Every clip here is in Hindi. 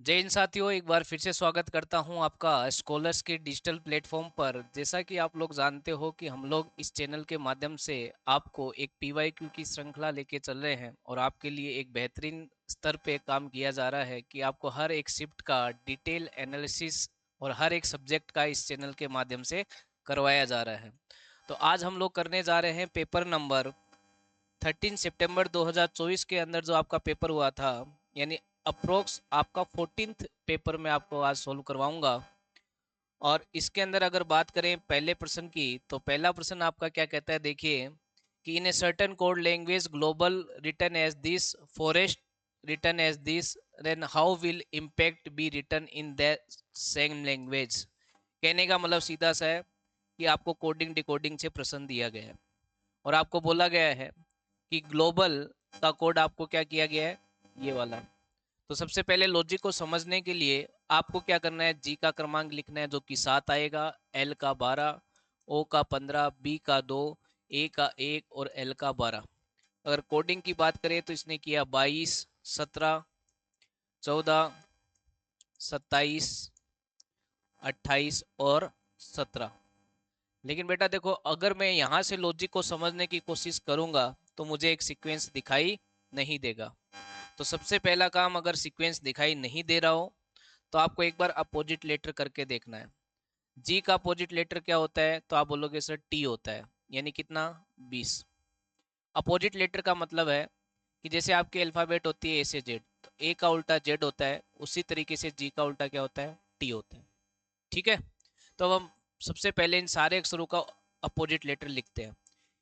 जय हिंद साथियों, एक बार फिर से स्वागत करता हूं आपका स्कॉलर्स के डिजिटल प्लेटफॉर्म पर। जैसा कि आप लोग जानते हो कि हम लोग इस चैनल के माध्यम से आपको एक पीवाईक्यू की श्रृंखला लेके चल रहे हैं और आपके लिए एक बेहतरीन स्तर पे काम किया जा रहा है कि आपको हर एक शिफ्ट का डिटेल एनालिसिस और हर एक सब्जेक्ट का इस चैनल के माध्यम से करवाया जा रहा है। तो आज हम लोग करने जा रहे हैं पेपर नंबर 13 सितंबर 2024 के अंदर जो आपका पेपर हुआ था, यानी अप्रोक्स आपका 14th पेपर में आपको आज सोल्व करवाऊंगा। और इसके अंदर अगर बात करें पहले प्रश्न की, तो पहला प्रश्न आपका क्या कहता है, देखिए कि in a certain code language global written as this, forest written as this, then how will impact be written in that same language. कहने का मतलब सीधा सा है कि आपको कोडिंग डिकोडिंग से प्रश्न दिया गया है और आपको बोला गया है कि ग्लोबल का कोड आपको क्या किया गया है, ये वाला। तो सबसे पहले लॉजिक को समझने के लिए आपको क्या करना है, जी का क्रमांक लिखना है जो कि 7 आएगा, एल का 12, ओ का 15, बी का 2, ए का 1 और एल का 12। अगर कोडिंग की बात करें तो इसने किया 22, 17, 14, 27, 28 और 17। लेकिन बेटा देखो, अगर मैं यहाँ से लॉजिक को समझने की कोशिश करूंगा तो मुझे एक सीक्वेंस दिखाई नहीं देगा। तो सबसे पहला काम, अगर सीक्वेंस दिखाई नहीं दे रहा हो तो आपको एक बार अपोजिट लेटर करके देखना है। जी का अपोजिट लेटर क्या होता है, तो आप बोलोगे सर टी होता है, यानी कितना, 20। अपोजिट लेटर का मतलब है कि जैसे आपके अल्फाबेट होती है ए से जेड, तो ए का उल्टा जेड होता है, उसी तरीके से जी का उल्टा क्या होता है, टी होता है। ठीक है, तो अब हम सबसे पहले इन सारे अक्षरों का अपोजिट लेटर लिखते हैं।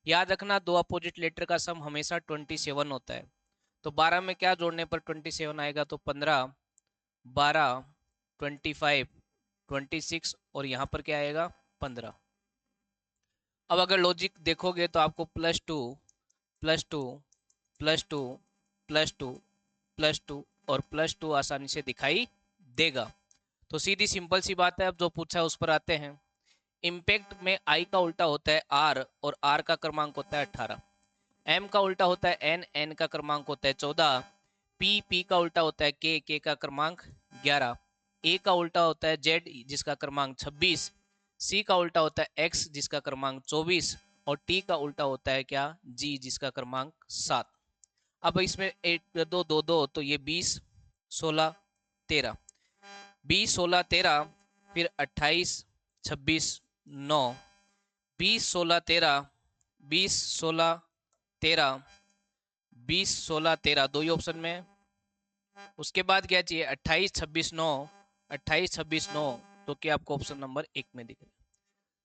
याद रखना, दो अपोजिट लेटर का सम हमेशा 27 होता है। तो 12 में क्या जोड़ने पर 27 आएगा, तो 15, 12, 25, 26 और यहाँ पर क्या आएगा, 15। अब अगर लॉजिक देखोगे तो आपको +2, +2, +2, +2, +2 और +2 आसानी से दिखाई देगा। तो सीधी सिंपल सी बात है, अब जो पूछा है उस पर आते हैं। इम्पैक्ट में आई का उल्टा होता है आर और आर का क्रमांक होता है 18। एम का उल्टा होता है एन, एन का क्रमांक होता है 14। पी, पी का उल्टा होता है के, के का क्रमांक 11। ए का उल्टा होता है जेड जिसका क्रमांक 26। सी का उल्टा होता है एक्स जिसका क्रमांक 24 और टी का उल्टा होता है क्या, जी जिसका क्रमांक 7। अब इसमें एक दो दो दो, तो ये 20, 16, 13, 20, 16, 13, फिर 28, 26, 9, 20, 16, 13, 20, 16, 13, 20, 16, 13, दो ही ऑप्शन में। उसके बाद क्या चाहिए, 28, 26, 9, 28, 26, 9, तो क्या आपको ऑप्शन नंबर 1 में दिख रहा है।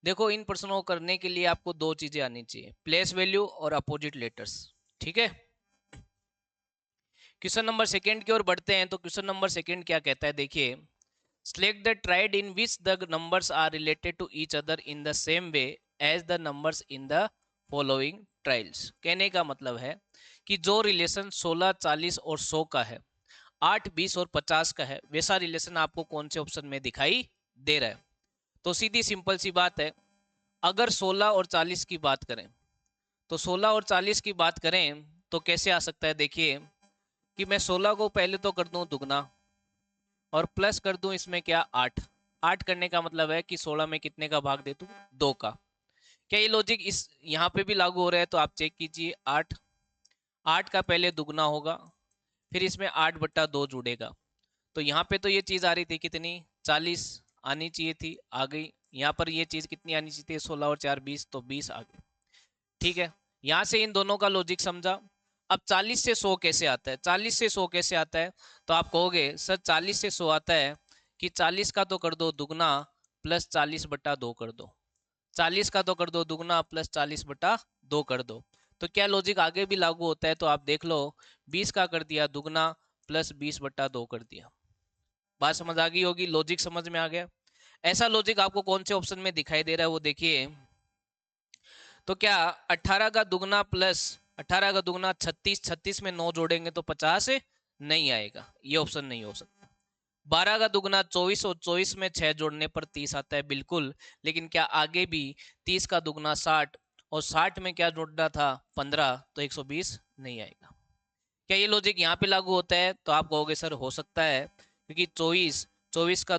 देखो, इन प्रश्नों को करने के लिए आपको दो चीजें आनी चाहिए, प्लेस वैल्यू और अपोजिट लेटर्स। ठीक है, क्वेश्चन नंबर सेकंड की ओर बढ़ते हैं। तो क्वेश्चन नंबर सेकंड क्या कहता है, देखिए, select the triad in which the numbers are related to each other in the same way as the numbers in the following trials। कहने का मतलब है कि जो रिलेशन 16, 40 और 100 का है, 8, 20 और 50 का है, वैसा रिलेशन आपको कौन से ऑप्शन में दिखाई दे रहा है। तो सीधी सिंपल सी बात है, अगर 16 और 40 की बात करें, तो 16 और 40 की बात करें तो कैसे आ सकता है, देखिए कि मैं 16 को पहले तो कर दूं दुगना और प्लस कर दूं इसमें क्या, 8। 8 करने का मतलब है कि 16 में कितने का भाग दे दूं, 2 का। क्या ये लॉजिक इस यहाँ पे भी लागू हो रहा है, तो आप चेक कीजिए। 8, 8 का पहले दुगना होगा, फिर इसमें 8/2 जुड़ेगा। तो यहाँ पे तो ये चीज आ रही थी कितनी, 40 आनी चाहिए थी, आ गई। यहाँ पर ये चीज कितनी आनी चाहिए थी, 16 और 4 20, तो 20 आ गई। ठीक है, यहाँ से इन दोनों का लॉजिक समझा। अब 40 से 100 कैसे आता है, 40 से 100 कैसे आता है, तो आप कहोगे सर 40 से 100 आता है कि 40 का तो कर दो दुगना प्लस 40/2 कर दो, 40 का तो कर दो दुगना प्लस 40/2 कर दो। तो क्या लॉजिक आगे भी लागू होता है, तो आप देख लो, 20 का कर दिया दुगना प्लस 20/2 कर दिया। बात समझ आ गई होगी, लॉजिक समझ में आ गया। ऐसा लॉजिक आपको कौन से ऑप्शन में दिखाई दे रहा है, वो देखिए। तो क्या 18 का दुगना प्लस 18 का दुगना 36, 36 में 9 जोड़ेंगे तो 50 नहीं आएगा, ये ऑप्शन नहीं हो सकता। 12 का दुगना 24 और 24 में 6 जोड़ने पर 30 आता है, बिल्कुल। लेकिन क्या आगे भी 30 का दुगना 60 और 60 में क्या जोड़ना था, 15, तो 120 नहीं आएगा। क्या ये लॉजिक यहाँ पे लागू होता है, तो आप कहोगे सर हो सकता है, क्योंकि 24 का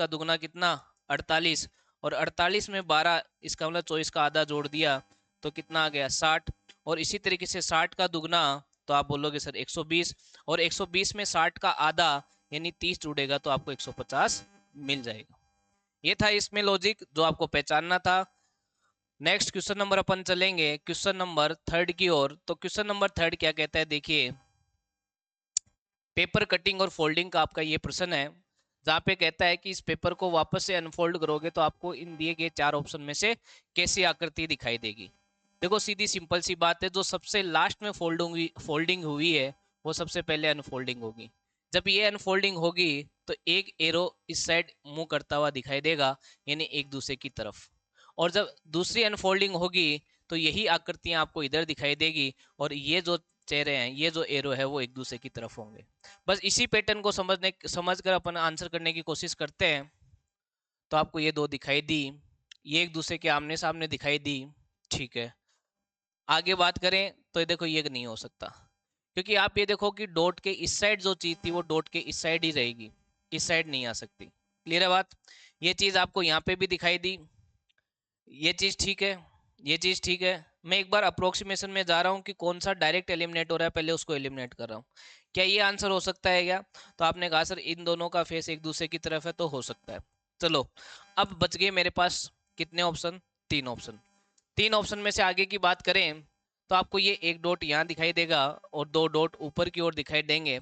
दुगना कितना 48, और 48 में 12, इसका मतलब 24 का आधा जोड़ दिया तो कितना आ गया 60, और इसी तरीके से 60 का दुगना तो आप बोलोगे सर 120, और 120 में 60 का आधा यानी 30 जुड़ेगा तो आपको 150 मिल जाएगा। ये था इसमें लॉजिक जो आपको पहचानना था। नेक्स्ट क्वेश्चन नंबर अपन चलेंगे क्वेश्चन नंबर थर्ड की ओर। तो क्वेश्चन नंबर थर्ड क्या कहता है, देखिए पेपर कटिंग और फोल्डिंग का आपका ये प्रश्न है, जहाँ पे कहता है कि इस पेपर को वापस से अनफोल्ड करोगे तो आपको इन दिए गए 4 ऑप्शन में से कैसी आकृति दिखाई देगी। देखो सीधी सिंपल सी बात है, जो सबसे लास्ट में फोल्डिंग हुई है वो सबसे पहले अनफोल्डिंग होगी। जब ये अनफोल्डिंग होगी तो एक एरो इस साइड मूव करता हुआ दिखाई देगा, यानी एक दूसरे की तरफ, और जब दूसरी अनफोल्डिंग होगी तो यही आकृतियां आपको इधर दिखाई देगी, और ये जो चेहरे हैं, ये जो एरो है वो एक दूसरे की तरफ होंगे। बस इसी पैटर्न को समझकर अपन आंसर करने की कोशिश करते हैं। तो आपको ये दो दिखाई दी, ये एक दूसरे के आमने सामने दिखाई दी, ठीक है। आगे बात करें तो ये देखो ये नहीं हो सकता, क्योंकि आप ये देखो कि डॉट के इस साइड जो चीज थी वो डॉट के इस साइड ही रहेगी, इस साइड नहीं आ सकती। क्लियर है बात। ये चीज आपको यहाँ पे भी दिखाई दी, ये चीज ठीक है, ये चीज ठीक है। मैं एक बार अप्रोक्सीमेशन में जा रहा हूँ कि कौन सा डायरेक्ट एलिमिनेट हो रहा है, पहले उसको एलिमिनेट कर रहा हूँ। क्या ये आंसर हो सकता है क्या? तो आपने कहा सर इन दोनों का फेस एक दूसरे की तरफ है, तो हो सकता है। चलो अब बच गए मेरे पास कितने ऑप्शन, 3 ऑप्शन। 3 ऑप्शन में से आगे की बात करें तो आपको ये एक डॉट यहाँ दिखाई देगा और 2 डॉट ऊपर की ओर दिखाई देंगे,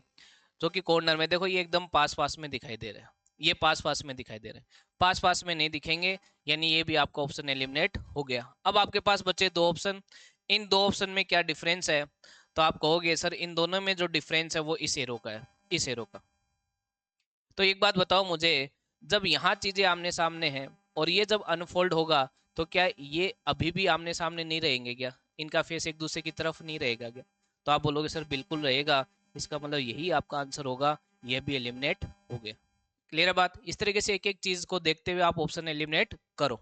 जो कि कॉर्नर में देखो ये एकदम पास पास में दिखाई दे रहा है, ये पास पास में दिखाई दे रहे हैं, पास पास में नहीं दिखेंगे, यानी ये भी आपका ऑप्शन एलिमिनेट हो गया। अब आपके पास बचे 2 ऑप्शन। इन 2 ऑप्शन में क्या डिफरेंस है? तो आप कहोगे सर इन दोनों में जो डिफरेंस है वो इस एरो का है, इस एरो का। तो एक बात बताओ मुझे, जब यहाँ चीजें आमने सामने हैं और ये जब अनफोल्ड होगा तो क्या ये अभी भी आमने सामने नहीं रहेंगे क्या? इनका फेस एक दूसरे की तरफ नहीं रहेगा क्या? तो आप बोलोगे सर बिल्कुल रहेगा, इसका मतलब यही आपका आंसर होगा, यह भी एलिमिनेट हो गया। क्लियर है बात। इस तरीके से एक एक चीज को देखते हुए आप ऑप्शन एलिमिनेट करो।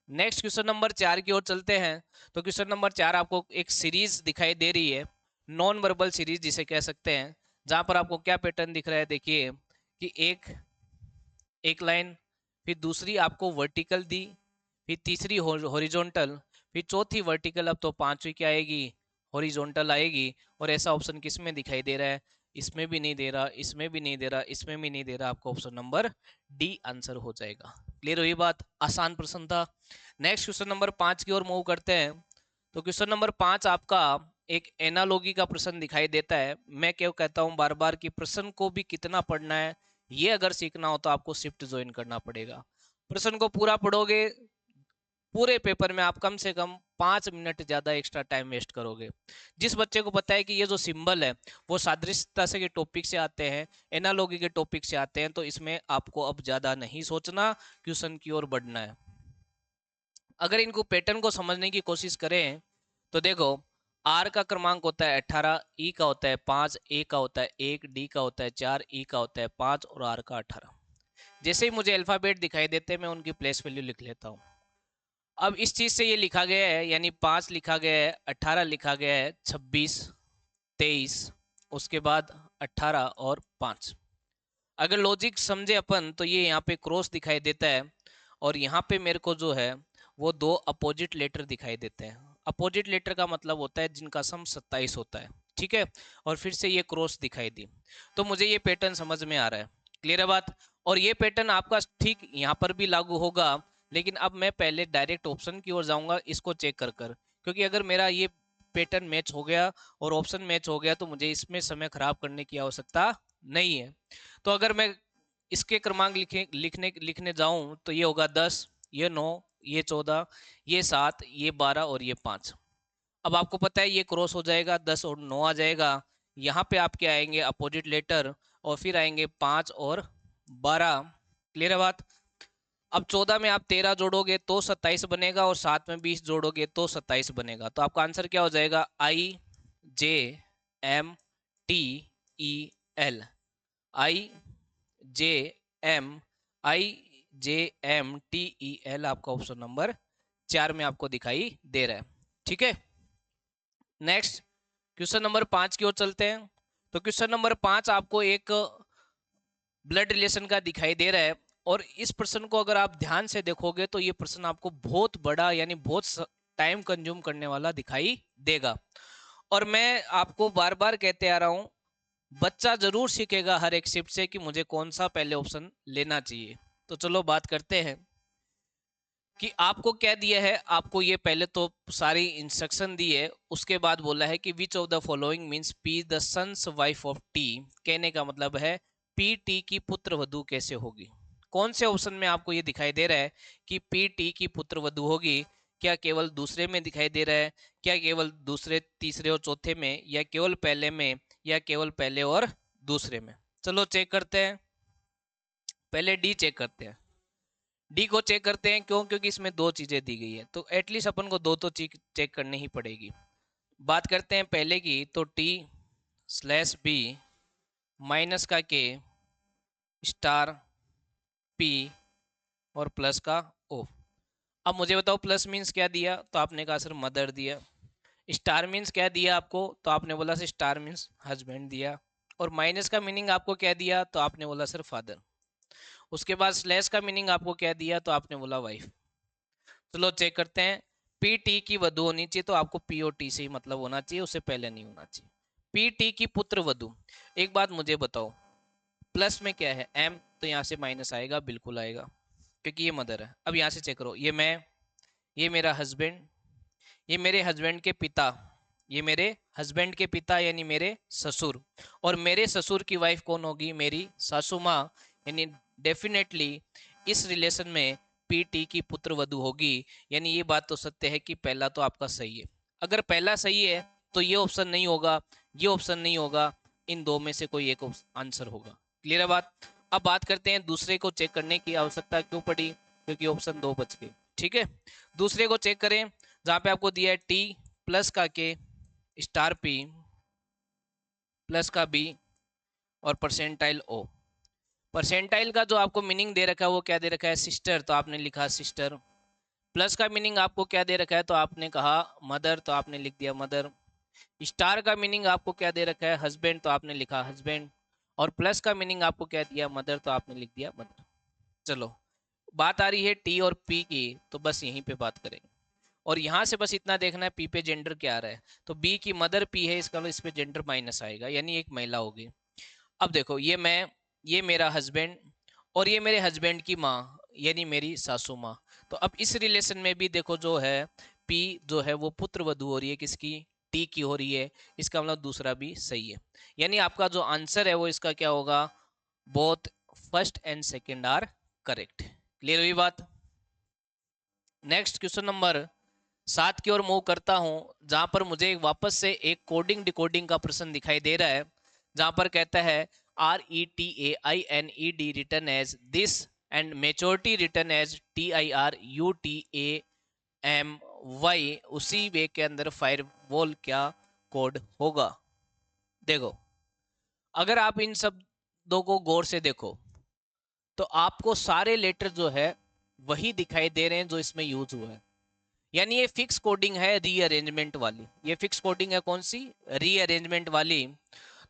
नेक्स्ट क्वेश्चन नंबर 4 की ओर चलते हैं। तो क्वेश्चन नंबर 4 आपको एक सीरीज दिखाई दे रही है, नॉन वर्बल सीरीज जिसे कह सकते हैं, जहां पर आपको क्या पैटर्न दिख रहा है, देखिए कि एक लाइन, फिर दूसरी आपको वर्टिकल दी, फिर तीसरी हॉरिजॉन्टल, फिर चौथी वर्टिकल, अब तो पांचवी क्या आएगी, हॉरिजॉन्टल आएगी। और ऐसा ऑप्शन किस में दिखाई दे रहा है? इसमें भी नहीं दे रहा, इसमें भी नहीं दे रहा, इसमें भी नहीं दे रहा, आपका ऑप्शन नंबर डी आंसर हो जाएगा। क्लियर हुई बात, आसान प्रश्न था। नेक्स्ट क्वेश्चन नंबर 5 की ओर मूव करते हैं। तो क्वेश्चन नंबर 5 आपका एक एनालॉगी का प्रश्न दिखाई देता है। मैं क्यों कहता हूं बार बार कि प्रश्न को भी कितना पढ़ना है, ये अगर सीखना हो तो आपको शिफ्ट ज्वाइन करना पड़ेगा। प्रश्न को पूरा पढ़ोगे, पूरे पेपर में आप कम से कम 5 मिनट ज्यादा एक्स्ट्रा टाइम वेस्ट करोगे। जिस बच्चे को पता है कि ये जो सिंबल है वो सादृश्यता से के टॉपिक से आते हैं, एनालॉगी के टॉपिक से आते हैं, तो इसमें आपको अब ज्यादा नहीं सोचना, क्वेश्चन की ओर बढ़ना है। अगर इनको पैटर्न को समझने की कोशिश करें तो देखो, आर का क्रमांक होता है 18, ई का होता है 5, ए का होता है 1, डी का होता है 4, ई का होता है 5 और आर का 18। जैसे ही मुझे अल्फाबेट दिखाई देते हैं मैं उनकी प्लेस वैल्यू लिख लेता हूँ। अब इस चीज से ये लिखा गया है, यानी 5 लिखा गया है, 18 लिखा गया है, 26, 23, उसके बाद 18 और 5। अगर लॉजिक समझे अपन तो ये यहाँ पे क्रॉस दिखाई देता है, और यहाँ पे मेरे को जो है वो 2 अपोजिट लेटर दिखाई देते हैं। अपोजिट लेटर का मतलब होता है जिनका सम 27 होता है, ठीक है। और फिर से ये क्रॉस दिखाई दी, तो मुझे ये पैटर्न समझ में आ रहा है। क्लियर है बात। और ये पैटर्न आपका ठीक यहाँ पर भी लागू होगा, लेकिन अब मैं पहले डायरेक्ट ऑप्शन की ओर जाऊंगा इसको चेक कर कर, क्योंकि अगर मेरा ये पैटर्न मैच हो गया और ऑप्शन मैच हो गया तो मुझे इसमें समय खराब करने की आवश्यकता नहीं है। तो अगर मैं इसके क्रमांक लिखने जाऊं तो ये होगा 10, ये 9, ये 14, ये 7, ये 12 और ये 5। अब आपको पता है ये क्रॉस हो जाएगा, 10 और 9 आ जाएगा। यहाँ पे आपके आएंगे अपोजिट लेटर और फिर आएंगे 5 और 12। क्लियर है बात। अब 14 में आप 13 जोड़ोगे तो 27 बनेगा, और 7 में 20 जोड़ोगे तो 27 बनेगा। तो आपका आंसर क्या हो जाएगा? IJMTEL। IJMTEL आपका ऑप्शन नंबर 4 में आपको दिखाई दे रहा है, ठीक है। नेक्स्ट क्वेश्चन नंबर 5 की ओर चलते हैं। तो क्वेश्चन नंबर 5 आपको एक ब्लड रिलेशन का दिखाई दे रहा है, और इस प्रश्न को अगर आप ध्यान से देखोगे तो ये प्रश्न आपको बहुत बड़ा यानी बहुत टाइम कंज्यूम करने वाला दिखाई देगा। और मैं आपको बार बार कहते आ रहा हूं, बच्चा जरूर सीखेगा हर एक शिफ्ट से कि मुझे कौन सा पहले ऑप्शन लेना चाहिए। तो चलो बात करते हैं कि आपको क्या दिया है। आपको ये पहले तो सारी इंस्ट्रक्शन दी है, उसके बाद बोला है कि which of the following means P the son's wife of T. कहने का मतलब है पी टी की पुत्र वधु कैसे होगी। कौन से ऑप्शन में आपको ये दिखाई दे रहा है कि पी टी की पुत्र वधु होगी? क्या केवल दूसरे में दिखाई दे रहा है, क्या केवल दूसरे तीसरे और चौथे में, या केवल पहले में, या केवल पहले और दूसरे में? चलो चेक करते हैं। पहले डी चेक करते हैं। डी को चेक करते हैं, क्यों? क्योंकि इसमें दो चीजें दी गई है, तो एटलीस्ट अपन को दो तो चेक करनी ही पड़ेगी। बात करते हैं पहले की, तो टी स्लैश बी माइनस का के स्टार पी और प्लस का ओ। अब मुझे बताओ प्लस मीन्स क्या दिया, तो आपने कहा सर मदर दिया। स्टार मीन्स क्या दिया आपको, तो आपने बोला सर स्टार मीन्स हस्बैंड दिया। और माइनस का मीनिंग आपको क्या दिया, तो आपने बोला सर फादर। उसके बाद स्लैश का मीनिंग आपको क्या दिया, तो आपने बोला वाइफ। चलो चेक करते हैं। पी टी की वधु होनी चाहिए, तो आपको पी ओ टी से ही मतलब होना चाहिए, उससे पहले नहीं होना चाहिए। पी टी की पुत्र वधु। एक बात मुझे बताओ, प्लस में क्या है एम, तो यहाँ से माइनस आएगा, बिल्कुल आएगा, क्योंकि ये मदर है। अब यहाँ से चेक करो, ये मैं, ये मेरा हस्बैंड, ये मेरे हस्बैंड के पिता, ये मेरे हस्बैंड के पिता यानी मेरे ससुर, और मेरे ससुर की वाइफ कौन होगी? मेरी सासू माँ। यानी डेफिनेटली इस रिलेशन में पीटी की पुत्र वधु होगी। यानी ये बात तो सत्य है कि पहला तो आपका सही है। अगर पहला सही है तो ये ऑप्शन नहीं होगा, ये ऑप्शन नहीं होगा, इन दो में से कोई एक आंसर होगा। क्लियर है बात? अब बात करते हैं दूसरे को चेक करने की आवश्यकता क्यों पड़ी, क्योंकि ऑप्शन दो बच गए। ठीक है, दूसरे को चेक करें, जहां पे आपको दिया है टी प्लस का के स्टार पी प्लस का बी और परसेंटाइल ओ। परसेंटाइल का जो आपको मीनिंग दे रखा है वो क्या दे रखा है? सिस्टर, तो आपने लिखा सिस्टर। प्लस का मीनिंग आपको क्या दे रखा है? तो आपने कहा मदर, तो आपने लिख दिया मदर। स्टार का मीनिंग आपको क्या दे रखा है? हस्बैंड, तो आपने लिखा हस्बैंड। और प्लस का मीनिंग आपको क्या दिया? मदर, तो आपने लिख दिया मदर। चलो, बात आ रही है टी और पी की, तो बस यहीं पे बात करेंगे। और यहाँ से बस इतना देखना है पी पे जेंडर क्या आ रहा है। तो बी की मदर पी है, इसका मतलब इस पे जेंडर माइनस आएगा, यानी एक महिला होगी। अब देखो, ये मैं, ये मेरा हस्बैंड, और ये मेरे हस्बैंड की माँ यानी मेरी सासू माँ। तो अब इस रिलेशन में भी देखो जो है पी जो है वो पुत्र वधु हो रही है, किसकी? टी की हो रही है। इसका मतलब दूसरा भी सही है, यानी आपका जो आंसर है वो इसका क्या होगा? Both first and second are correct. Clear हुई बात? नेक्स्ट क्वेश्चन नंबर 7 की ओर मूव करता हूं, जहां पर मुझे वापस से एक कोडिंग डिकोडिंग का प्रश्न दिखाई दे रहा है, जहां पर कहता है RETAINED return as this and maturity return as TIRUTAMY। उसी वे के अंदर फायरवॉल क्या कोड होगा? देखो, अगर आप इन सब दो को गौर से देखो तो आपको सारे लेटर जो है वही दिखाई दे रहे हैं जो इसमें यूज हुआ है। यानी ये फिक्स कोडिंग है रीअरेंजमेंट वाली। ये फिक्स कोडिंग है कौन सी? रीअरेंजमेंट वाली।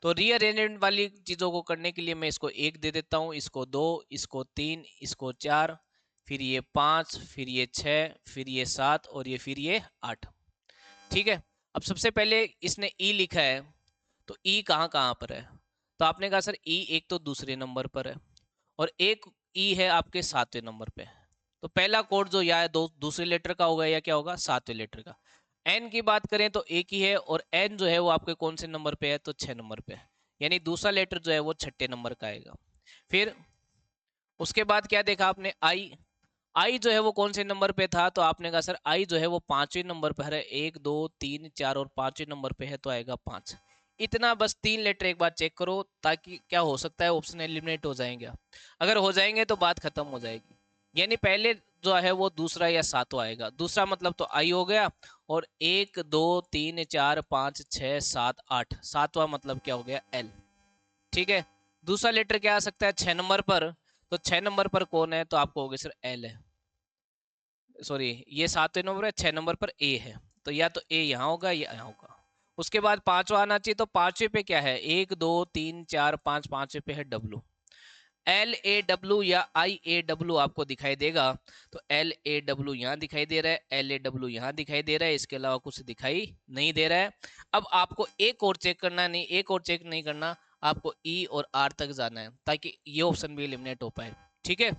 तो रीअरेंजमेंट वाली चीजों को करने के लिए मैं इसको एक दे देता हूं, इसको दो, इसको तीन, इसको चार, फिर ये पांच, फिर ये छह, फिर ये सात, और ये फिर ये आठ। ठीक है, अब सबसे पहले इसने ई लिखा है, तो ई कहाँ कहाँ पर है? तो आपने कहा सर ई एक तो दूसरे नंबर पर है, और एक ई है आपके सातवें नंबर पे। तो पहला कोड जो या दो दूसरे लेटर का होगा या क्या होगा? सातवें लेटर का। एन की बात करें तो एक ही है, और एन जो है वो आपके कौन से नंबर पे है? तो 6 नंबर पे है, यानी दूसरा लेटर जो है वो छठे नंबर का आएगा। फिर उसके बाद क्या देखा आपने? आई। आई जो है वो कौन से नंबर पे था? तो आपने कहा सर आई जो है वो पांचवें नंबर पर है। एक दो तीन चार और पांचवें नंबर पे है, तो आएगा 5। इतना बस 3 लेटर एक बार चेक करो, ताकि क्या हो सकता है ऑप्शन एलिमिनेट हो जाएंगे। अगर हो जाएंगे तो बात खत्म हो जाएगी। यानी पहले जो है वो दूसरा या सातवां आएगा। दूसरा मतलब तो आई हो गया, और 1 2 3 4 5 6 7 8, सातवां मतलब क्या हो गया? एल। ठीक है, दूसरा लेटर क्या आ सकता है 6 नंबर पर? तो 6 नंबर पर कौन है? तो आपको हो गया सर एल है। सॉरी, ये 7वें नंबर है, 6 नंबर पर ए है, तो या तो ए यहाँ होगा या यहाँ होगा। उसके बाद पांचवा आना चाहिए, तो पांचवे पे क्या है, 1 2 3 4 5, पांचवे पे है डब्लू। एल ए डब्ल्यू या आई ए डब्ल्यू आपको दिखाई देगा, तो एल ए डब्ल्यू यहाँ दिखाई दे रहा है, एल ए डब्ल्यू यहाँ दिखाई दे रहा है, इसके अलावा कुछ दिखाई नहीं दे रहा है। अब आपको एक और चेक करना, नहीं एक और चेक नहीं करना, आपको ई और आर तक जाना है ताकि ये ऑप्शन भी एलिमिनेट हो पाए। ठीक है,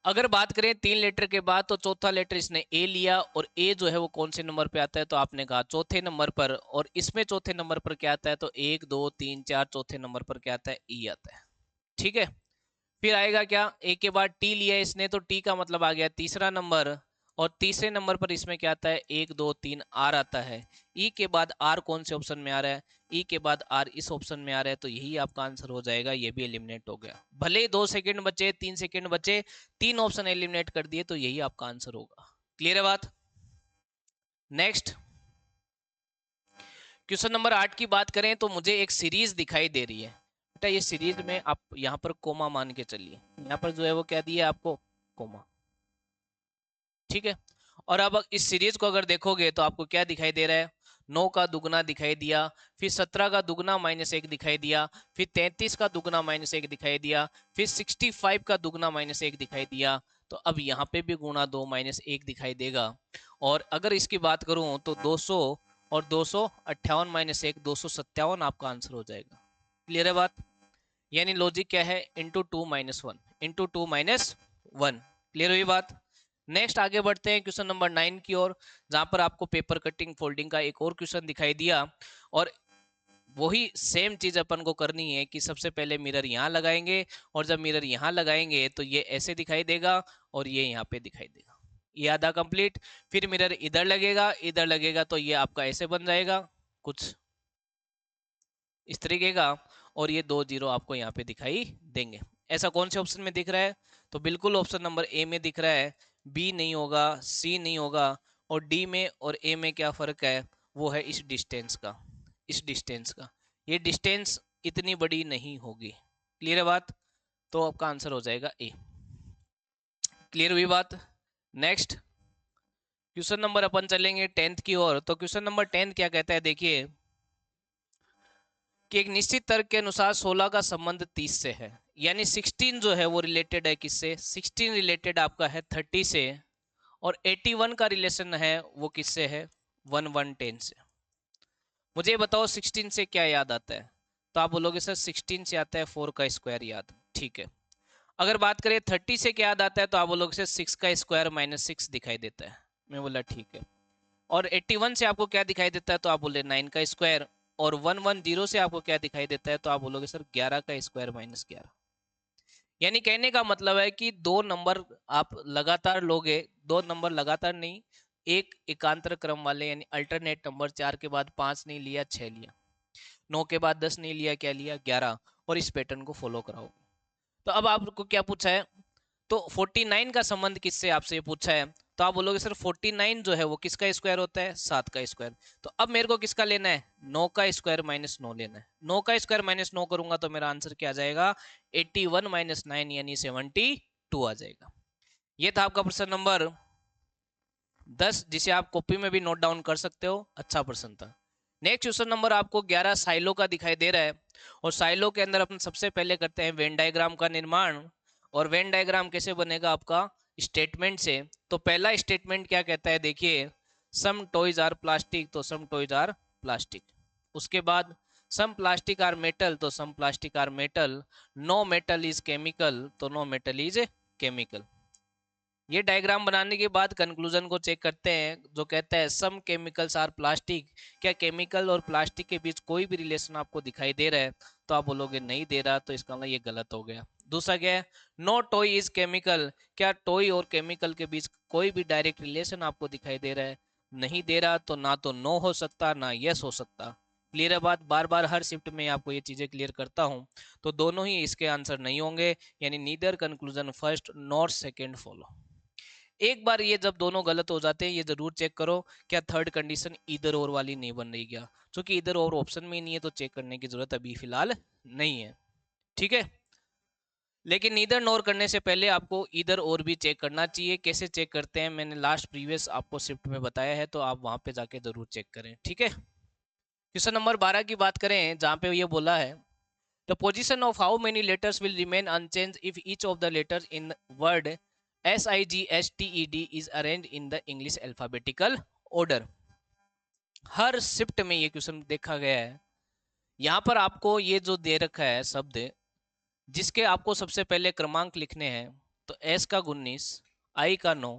अगर बात करें 3 लेटर के बाद, तो चौथा लेटर इसने ए लिया, और ए जो है वो कौन से नंबर पे आता है, तो आपने कहा चौथे नंबर पर, और इसमें चौथे नंबर पर क्या आता है, तो 1 2 3 4, चौथे नंबर पर क्या आता है, ई आता है। ठीक है, फिर आएगा क्या, ए के बाद टी लिया इसने, तो टी का मतलब आ गया तीसरा नंबर, और तीसरे नंबर पर इसमें क्या आता है, 1 2 3 आर आता है। ई के बाद आर कौन से ऑप्शन में आ रहा है, ई के बाद आर इस ऑप्शन में आ रहा है, तो यही आपका आंसर हो जाएगा, ये भी एलिमिनेट हो गया। भले 2 सेकंड बचे, 3 सेकंड बचे, 3 ऑप्शन एलिमिनेट कर दिए, तो यही आपका आंसर होगा। क्लियर है बात? नेक्स्ट क्वेश्चन नंबर 8 की बात करें, तो मुझे एक सीरीज दिखाई दे रही है बेटा, ये सीरीज में आप यहाँ पर कोमा मान के चलिए, यहाँ पर जो है वो क्या दिया है आपको, कोमा। ठीक है, और अब इस सीरीज को अगर देखोगे तो आपको क्या दिखाई दे रहा है, 9 का दुगना दिखाई दिया, फिर 17 का दुगना -1 दिखाई दिया, फिर 33 का दुगना -1 दिखाई दिया, फिर 65 का दुगना -1 दिखाई दिया। तो अब यहाँ पे भी गुणा 2 -1 दिखाई देगा। और अगर इसकी बात करूं तो 200 और 258 -1, 257 आपका आंसर हो जाएगा। क्लियर है बात? यानी लॉजिक क्या है, इंटू 2 - 1, इंटू 2 - 1। क्लियर हुई बात? नेक्स्ट आगे बढ़ते हैं क्वेश्चन नंबर 9 की ओर, जहां पर आपको पेपर कटिंग फोल्डिंग का एक और क्वेश्चन दिखाई दिया, और वही सेम चीज अपन को करनी है कि सबसे पहले मिरर यहाँ लगाएंगे, और जब मिरर यहाँ लगाएंगे तो ये ऐसे दिखाई देगा, और ये यहाँ पे दिखाई देगा। ये आधा कंप्लीट। फिर मिरर इधर लगेगा, इधर लगेगा, तो ये आपका ऐसे बन जाएगा कुछ इस तरीके का, और ये 2 जीरो आपको यहाँ पे दिखाई देंगे। ऐसा कौन से ऑप्शन में दिख रहा है, तो बिल्कुल ऑप्शन नंबर ए में दिख रहा है। बी नहीं होगा, सी नहीं होगा, और डी में और ए में क्या फर्क है, वो है इस डिस्टेंस का, इस डिस्टेंस का। ये डिस्टेंस इतनी बड़ी नहीं होगी। क्लियर है बात? तो आपका आंसर हो जाएगा ए। क्लियर हुई बात? नेक्स्ट क्वेश्चन नंबर अपन चलेंगे 10th की ओर। तो क्वेश्चन नंबर 10 क्या कहता है, देखिए कि एक निश्चित तर्क के अनुसार 16 का संबंध 30 से है, यानी 16 जो है वो रिलेटेड है किससे, 16 रिलेटेड आपका है 30 से, और 81 का रिलेशन है वो किससे है, 1110 से। मुझे बताओ 16 से क्या याद आता है, तो आप बोलोगे सर 16 से आता है 4 का स्क्वायर याद। ठीक है, अगर बात करें 30 से क्या याद आता है, तो आप बोलोगे सर 6 का स्क्वायर -6 दिखाई देता है। मैं बोला ठीक है। और 81 से आपको क्या दिखाई देता है, तो आप बोले 9 का स्क्वायर। और 110 से आपको क्या दिखाई देता है, तो आप बोलोगे सर 11 का स्क्वायर -11। यानी कहने का मतलब है कि दो नंबर आप लगातार लोगे, दो नंबर लगातार नहीं, एक एकांतर क्रम वाले यानी अल्टरनेट नंबर, 4 के बाद 5 नहीं लिया, 6 लिया, 9 के बाद 10 नहीं लिया, क्या लिया, 11, और इस पैटर्न को फॉलो कराओ। तो अब आपको क्या पूछा है, तो 49 का संबंध किससे आपसे ये पूछा है, तो आप बोलोगे सर 49 जो है वो किसका स्क्वायर होता है, 7 का स्क्वायर। तो अब मेरे को किसका लेना है, 9 का स्क्वायर -9 लेना है। 9 का स्क्वायर -9 करूंगा तो मेरा आंसर क्या आ जाएगा, 81 - 9 यानी 72 आ जाएगा। ये था आपका प्रश्न नंबर 10, जिसे आप कॉपी में भी नोट डाउन कर सकते हो, अच्छा प्रश्न था। नेक्स्ट क्वेश्चन नंबर आपको 11 साइलो का दिखाई दे रहा है, और साइलो के अंदर अपन सबसे पहले करते हैं वेन डायग्राम का निर्माण। और वेन डायग्राम कैसे बनेगा आपका, स्टेटमेंट से। तो पहला स्टेटमेंट क्या कहता है, देखिए सम टॉयज आर प्लास्टिक, तो सम टॉयज आर प्लास्टिक। उसके बाद सम प्लास्टिक आर मेटल, तो some plastic are metal. No metal is chemical, तो नो मेटल इज केमिकल। ये डायग्राम बनाने के बाद कंक्लूजन को चेक करते हैं, जो कहता है सम केमिकल्स आर प्लास्टिक। क्या केमिकल और प्लास्टिक के बीच कोई भी रिलेशन आपको दिखाई दे रहा है, तो आप बोलोगे नहीं दे रहा, तो इसका मतलब ये गलत हो गया। दूसरा क्या है, नो टॉय इज केमिकल। क्या टॉय और केमिकल के बीच कोई भी डायरेक्ट रिलेशन आपको दिखाई दे रहा है, नहीं दे रहा, तो ना तो नो हो सकता ना यस हो सकता। क्लियर है बात? बार बार हर शिफ्ट में आपको ये चीजें क्लियर करता हूं, तो दोनों ही इसके आंसर नहीं होंगे, यानी neither conclusion first not second follow. एक बार ये जब दोनों गलत हो जाते हैं, ये जरूर चेक करो क्या थर्ड कंडीशन इधर और वाली नहीं बन रही क्या, क्योंकि इधर और ऑप्शन में नहीं है, तो चेक करने की जरूरत अभी फिलहाल नहीं है। ठीक है, लेकिन नीदर नोर करने से पहले आपको इधर और भी चेक करना चाहिए। कैसे चेक करते हैं मैंने लास्ट प्रीवियस आपको शिफ्ट में बताया है, तो आप वहां पे जाके जरूर चेक करें, ठीक है। क्वेश्चन नंबर 12 की बात करें, जहां पे ये बोला है the position of how many letters will remain unchanged if each of the letters in word SIGHTED is arranged in the English alphabetical order. हर शिफ्ट में ये क्वेश्चन देखा गया है। यहाँ पर आपको ये जो दे रखा है शब्द, जिसके आपको सबसे पहले क्रमांक लिखने हैं, तो S का 19, I का 9,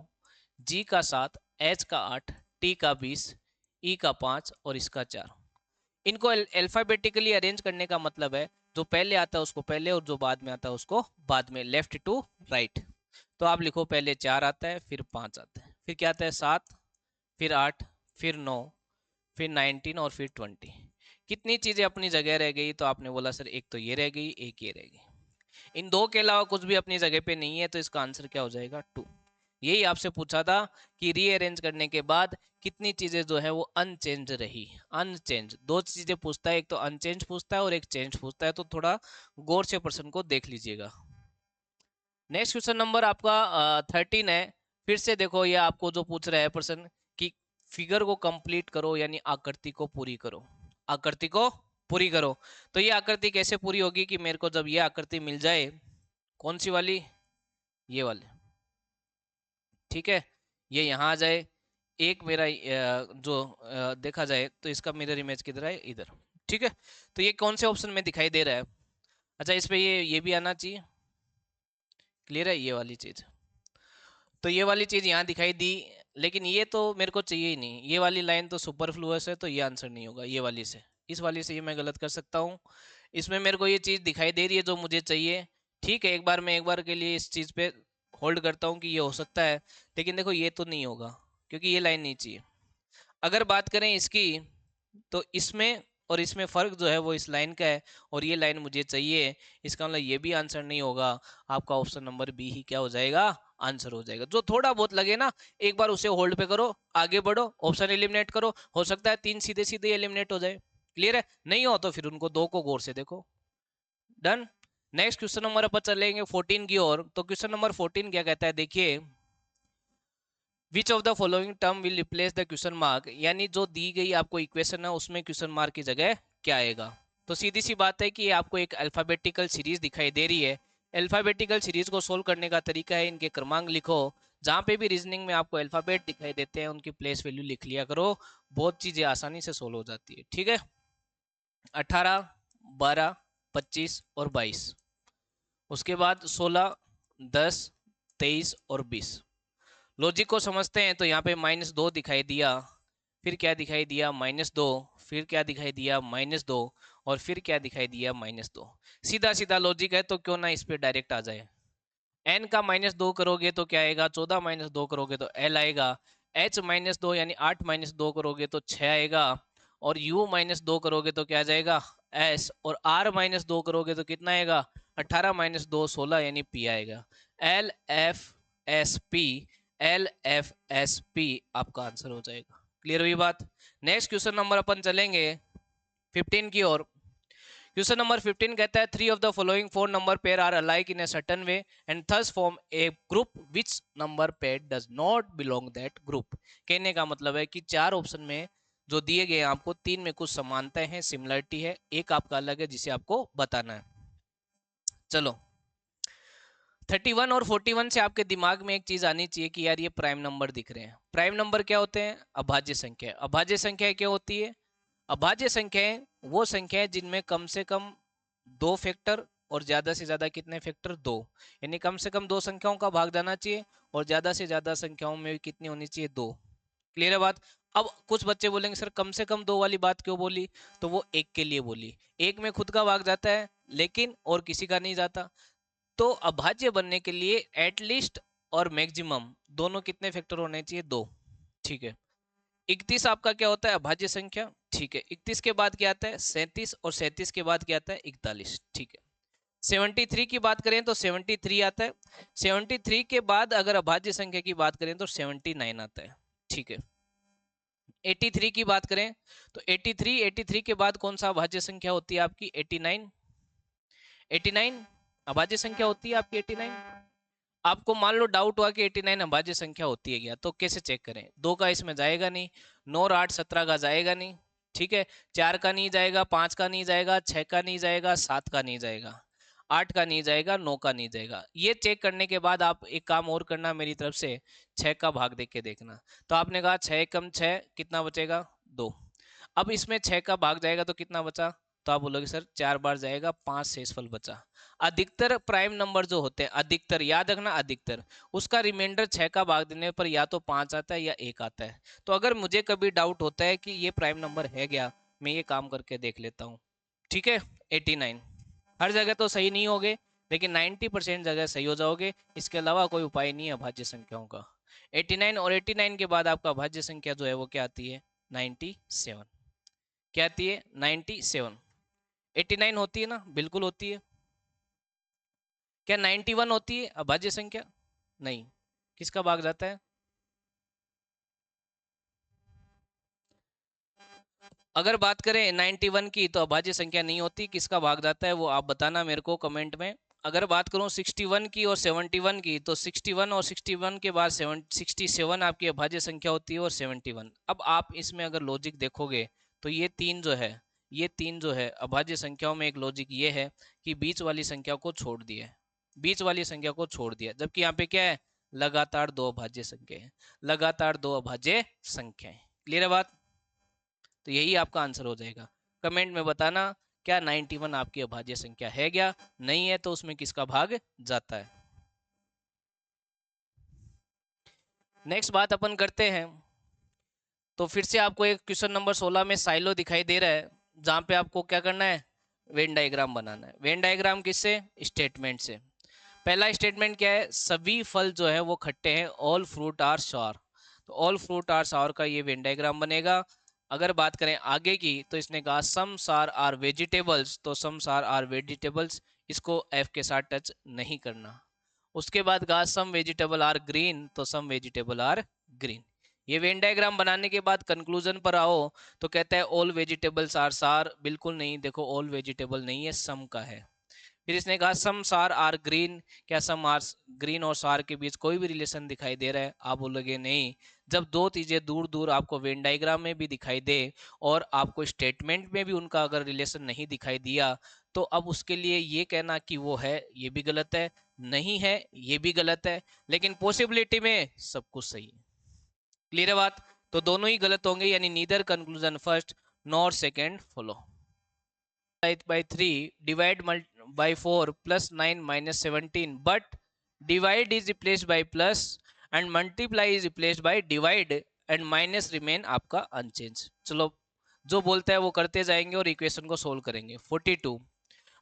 G का 7, H का 8, T का 20, E का 5 और इसका 4। इनको अल्फाबेटिकली अरेंज करने का मतलब है जो पहले आता है उसको पहले और जो बाद में आता है उसको बाद में, लेफ्ट टू राइट। तो आप लिखो पहले 4 आता है, फिर 5 आता है, फिर क्या आता है 7, फिर 8, फिर 9, फिर 19 और फिर 20। कितनी चीजें अपनी जगह रह गई? तो आपने बोला सर एक तो ये रह गई, एक ये रह गई। इन दो के अलावा कुछ भी अपनी जगह पे नहीं है, तो इसका आंसर क्या हो जाएगा? 2। यही आपसे पूछा था कि रीअरेंज करने के बाद कितनी चीजें जो है वो अनचेंज रही। अनचेंज दो चीजें पूछता है, एक तो अनचेंज पूछता है और एक चेंज पूछता है, तो थोड़ा गौर से प्रश्न को देख लीजिएगा। नेक्स्ट क्वेश्चन नंबर आपका 13 है। फिर से देखो ये आपको जो पूछ रहा है प्रश्न कि फिगर को कंप्लीट करो, यानी आकृति को पूरी करो। आकृति को पूरी करो, तो ये आकृति कैसे पूरी होगी कि मेरे को जब ये आकृति मिल जाए, कौन सी वाली? ये वाली, ठीक है। ये यहाँ आ जाए, एक मेरा जो देखा जाए तो इसका मिरर इमेज किधर है? इधर, ठीक है। तो ये कौन से ऑप्शन में दिखाई दे रहा है? अच्छा, इस पे ये भी आना चाहिए। क्लियर है ये वाली चीज? तो ये वाली चीज यहाँ दिखाई दी, लेकिन ये तो मेरे को चाहिए ही नहीं। ये वाली लाइन तो सुपरफ्लुअस है, तो ये आंसर नहीं होगा। ये वाली से, इस वाली से ये मैं गलत कर सकता हूँ। इसमें मेरे को ये चीज दिखाई दे रही है जो मुझे चाहिए, ठीक है। मैं एक बार के लिए इस चीज पे होल्ड करता हूँ कि ये हो सकता है, लेकिन देखो ये तो नहीं होगा क्योंकि ये लाइन नहीं चाहिए। अगर बात करें इसकी, तो इसमें और इसमें फर्क जो है वो इस लाइन का है, और ये लाइन मुझे चाहिए। इसका मतलब ये भी आंसर नहीं होगा। आपका ऑप्शन नंबर बी ही क्या हो जाएगा? आंसर हो जाएगा। जो थोड़ा बहुत लगे ना, एक बार उसे होल्ड पे करो, आगे बढ़ो, ऑप्शन एलिमिनेट करो। हो सकता है 3 सीधे सीधे एलिमिनेट हो जाए। क्लियर है? नहीं हो तो फिर उनको दो को गौर से देखो। डन। नेक्स्ट क्वेश्चन नंबर अपन चलेंगे 14 की ओर। तो क्वेश्चन नंबर 14 क्या कहता है, देखिए विच of the following term will replace the question mark, यानी जो दी गई आपको इक्वेशन है उसमें क्वेश्चन मार्क की जगह क्या आएगा। तो सीधी सी बात है कि आपको एक अल्फाबेटिकल सीरीज दिखाई दे रही है। अल्फाबेटिकल सीरीज को सोल्व करने का तरीका है, इनके क्रमांक लिखो। जहां पे भी रीजनिंग में आपको अल्फाबेट दिखाई देते हैं उनकी प्लेस वैल्यू लिख लिया करो, बहुत चीजें आसानी से सोल्व हो जाती है, ठीक है। 18, 12, 25 और 22, उसके बाद 16, 10, 23 और 20। लॉजिक को समझते हैं, तो यहाँ पे -2 दिखाई दिया, फिर क्या दिखाई दिया? -2, फिर क्या दिखाई दिया? -2, और फिर क्या दिखाई दिया? -2। सीधा सीधा लॉजिक है, तो क्यों ना इस पे डायरेक्ट आ जाए। n का -2 करोगे तो क्या आएगा? 14 -2 करोगे तो l आएगा। h -2 यानी 8 -2 करोगे तो 6 आएगा। और u -2 करोगे तो क्या आ जाएगा? s। और r -2 करोगे तो कितना आएगा? 18 -2 16 यानी p आएगा। l f s p, L F S P आपका आंसर हो जाएगा। क्लियर हुई बात? नेक्स्ट क्वेश्चन नंबर अपन चलेंगे 15 की ओर। क्वेश्चन नंबर 15 कहता है 3 of the following 4 number pair are alike in a certain way and thus form a group which number pair does not belong that group. कहने का मतलब है कि 4 ऑप्शन में जो दिए गए आपको 3 में कुछ समानताएं हैं, सिमिलरिटी है, एक आपका अलग है जिसे आपको बताना है। चलो 31 और 41 से आपके दिमाग में एक चीज आनी चाहिए कि यार ये प्राइम नंबर दिख रहे हैं। प्राइम नंबर क्या होते हैं? अभाज्य संख्या। अभाज्य संख्या क्या होती है? अभाज्य संख्याएं वो संख्या है जिनमें कम से कम 2 फैक्टर और ज्यादा से ज्यादा कितने फैक्टर? 2। यानी कम से कम 2 संख्याओं का भाग जाना चाहिए और ज्यादा से ज्यादा संख्याओं में कितनी होनी चाहिए? 2। क्लियर है बात? अब कुछ बच्चे बोलेंगे सर कम से कम 2 वाली बात क्यों बोली? तो वो एक के लिए बोली। एक में खुद का भाग जाता है लेकिन और किसी का नहीं जाता। तो अभाज्य बनने के लिए एटलीस्ट और मैक्सिमम दोनों कितने फैक्टर होने चाहिए? 2। ठीक है। 31 आपका क्या होता है? अभाज्य संख्या। ठीक है। 31 के बाद क्या आता है? 37, और 37 के बाद क्या आता है? 41। ठीक है। 73 की बात करें तो 73 आता है। 73 के बाद अगर अभाज्य संख्या की बात करें तो 79 आता है। ठीक है। 83 की बात करें तो 83 के बाद कौन सा अभाज्य संख्या होती है आपकी? 89। 89 अभाज्य संख्या होती है आपकी 89? आपको मान लो डाउट हुआ कि 89 अभाज्य संख्या होती है क्या, तो कैसे चेक करें? 2 का इसमें जाएगा नहीं, 9 और 8 17 का जाएगा नहीं, ठीक है, 4 का नहीं जाएगा, 5 का नहीं जाएगा, 6 का नहीं जाएगा, 7 का नहीं जाएगा, 8 का नहीं जाएगा, 9 का नहीं जाएगा। ये चेक करने के बाद आप एक काम और करना मेरी तरफ से, 6 का भाग देख के देखना। तो आपने कहा 6 कम 6 कितना बचेगा? 2। अब इसमें 6 का भाग जाएगा तो कितना बचा? तो आप बोलोगे सर 4 बार जाएगा, 5 शेषफल बचा। अधिकतर प्राइम नंबर जो होते हैं, अधिकतर याद रखना, अधिकतर उसका रिमाइंडर 6 का भाग देने पर या तो 5 आता है या 1 आता है। तो अगर मुझे कभी डाउट होता है कि ये प्राइम नंबर है क्या, मैं ये काम करके देख लेता हूँ। ठीक है, 89 हर जगह तो सही नहीं होगे, लेकिन 90% जगह सही हो जाओगे। इसके अलावा कोई उपाय नहीं है अभाज्य संख्याओं का। 89 और 89 के बाद आपका अभाज्य संख्या जो है वो क्या आती है? 97। क्या आती है? 97। 89 होती है ना? बिल्कुल होती है। क्या 91 होती है अभाज्य संख्या? नहीं। किसका भाग जाता है? अगर बात करें 91 की तो अभाज्य संख्या नहीं होती, किसका भाग जाता है वो आप बताना मेरे को कमेंट में। अगर बात करूं 61 की और 71 की, तो 61 और 61 के बाद 67 आपकी अभाज्य संख्या होती है और 71। अब आप इसमें अगर लॉजिक देखोगे तो ये तीन जो है, ये तीन जो है अभाज्य संख्याओं में एक लॉजिक ये है कि बीच वाली संख्या को छोड़ दिया, बीच वाली संख्या को छोड़ दिया, जबकि यहाँ पे क्या है? लगातार दो अभाज्य संख्या है, लगातार दो अभाज्य संख्या है। क्लियर है बात? तो यही आपका आंसर हो जाएगा। कमेंट में बताना क्या 91 आपकी अभाज्य संख्या है क्या? नहीं है तो उसमें किसका भाग जाता है। नेक्स्ट बात अपन करते हैं। तो फिर से आपको एक क्वेश्चन नंबर 16 में साइलो दिखाई दे रहा है, जहां पे आपको क्या करना है? वेन डायग्राम बनाना है। वेन डायग्राम किससे? स्टेटमेंट से। पहला स्टेटमेंट क्या है? सभी फल जो है वो खट्टे हैं, ऑल फ्रूट आर सावर। तो ऑल फ्रूट आर सावर का ये वेन डायग्राम बनेगा। अगर बात करें आगे की, तो इसने कहा सम सार आर वेजिटेबल्स, तो सम सार आर वेजिटेबल्स, इसको एफ के साथ टच नहीं करना। उसके बाद कहा सम वेजिटेबल आर ग्रीन, तो सम वेजिटेबल आर ग्रीन। ये वेन डायग्राम बनाने के बाद कंक्लूजन पर आओ तो कहता है ऑल वेजिटेबल्स आर सार। बिल्कुल नहीं, देखो ऑल वेजिटेबल नहीं है, सम का है। फिर इसने कहा सम सार आर ग्रीन, क्या सम आर ग्रीन और सार के बीच कोई भी रिलेशन दिखाई दे रहा है? आप बोलोगे नहीं। जब दो चीजें दूर दूर आपको वेन डायग्राम में भी दिखाई दे और आपको स्टेटमेंट में भी उनका अगर रिलेशन नहीं दिखाई दिया, तो अब उसके लिए ये कहना कि वो है, ये भी गलत है, नहीं है, ये भी गलत है, लेकिन पॉसिबिलिटी में सब कुछ सही है। क्लियर है बात? तो दोनों ही गलत होंगे, यानी neither conclusion first nor second follow. by 3 divide by 4 plus 9 minus 17, but divide is replaced by plus and multiply is replaced by divide and minus remain आपका अनचेंज। चलो जो बोलता है वो करते जाएंगे और इक्वेशन को सोल्व करेंगे। 42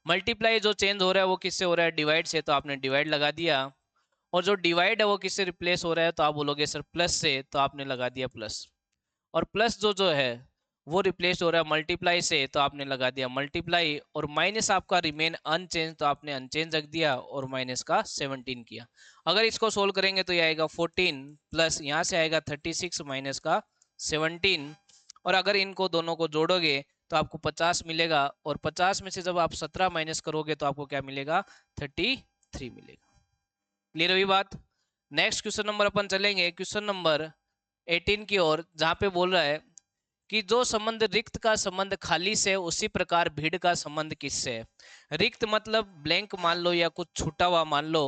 मल्टीप्लाई जो चेंज हो रहा है वो किससे हो रहा है? डिवाइड से, तो आपने डिवाइड लगा दिया। और जो डिवाइड है वो किससे रिप्लेस हो रहा है? तो आप बोलोगे सर प्लस से, तो आपने लगा दिया प्लस। और प्लस जो है वो रिप्लेस हो रहा है मल्टीप्लाई से, तो आपने लगा दिया मल्टीप्लाई। और माइनस आपका रिमेन अनचेंज, तो आपने अनचेंज रख दिया और माइनस का 17 किया। अगर इसको सोल्व करेंगे तो ये आएगा 14 प्लस यहाँ से आएगा 36 माइनस का 17। और अगर इनको दोनों को जोड़ोगे तो आपको 50 मिलेगा, और 50 में से जब आप 17 माइनस करोगे तो आपको क्या मिलेगा? 33 मिलेगा। क्लियर हुई बात? नेक्स्ट क्वेश्चन नंबर अपन चलेंगे, क्वेश्चन नंबर 18 की ओर, जहां पे बोल रहा है कि जो संबंध रिक्त का संबंध खाली से, उसी प्रकार भीड़ का संबंध किससे है? रिक्त मतलब ब्लैंक मान लो या कुछ छूटा हुआ मान लो।